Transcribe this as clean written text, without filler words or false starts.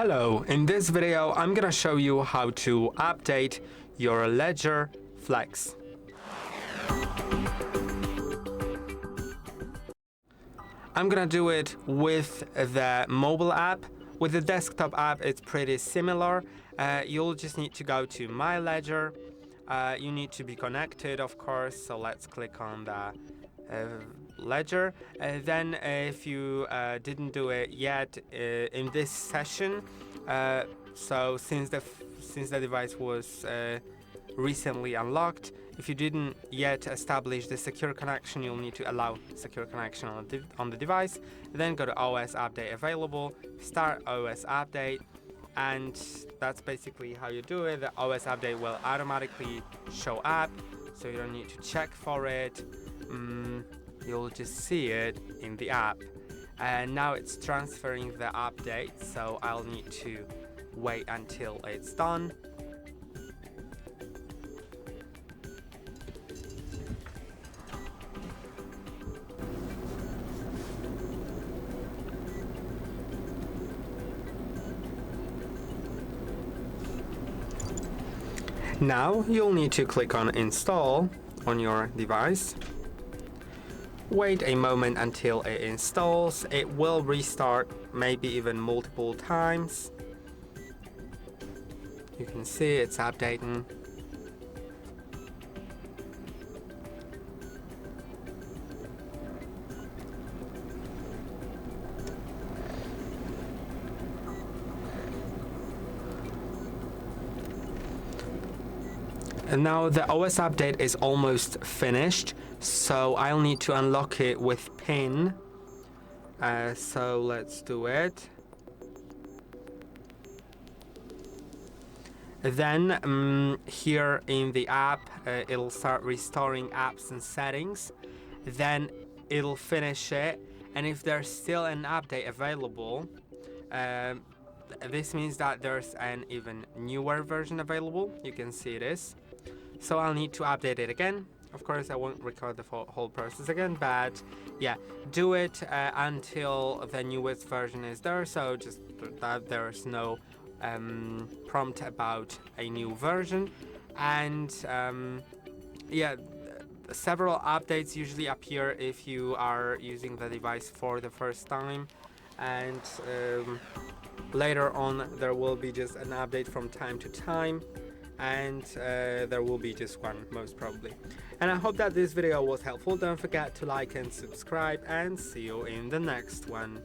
Hello, in this video I'm gonna show you how to update your LEDGER Flex. I'm gonna do it with the mobile app. With the desktop app it's pretty similar. You'll just need to go to My LEDGER. You need to be connected, of course, so let's click on the Ledger. Then if you didn't do it yet in this session, so since the device was recently unlocked, if you didn't yet establish the secure connection, you'll need to allow secure connection on the device. Then go to OS update available, start OS update, and that's basically how you do it. The OS update will automatically show up, so you don't need to check for it. You'll just see it in the app. And now it's transferring the update, so I'll need to wait until it's done. Now you'll need to click on Install on your device. Wait a moment until it installs. It will restart, maybe even multiple times. You can see it's updating. And now the OS update is almost finished, so I'll need to unlock it with PIN. So let's do it. Then here in the app, it'll start restoring apps and settings. Then it'll finish it, and if there's still an update available, this means that there's an even newer version available. You can see this. So I'll need to update it again. Of course, I won't record the whole process again, but yeah, do it until the newest version is there. So just that there's no prompt about a new version. And yeah, several updates usually appear if you are using the device for the first time. And later on, there will be just an update from time to time. And there will be just one, most probably. And I hope that this video was helpful. Don't forget to like and subscribe, and see you in the next one.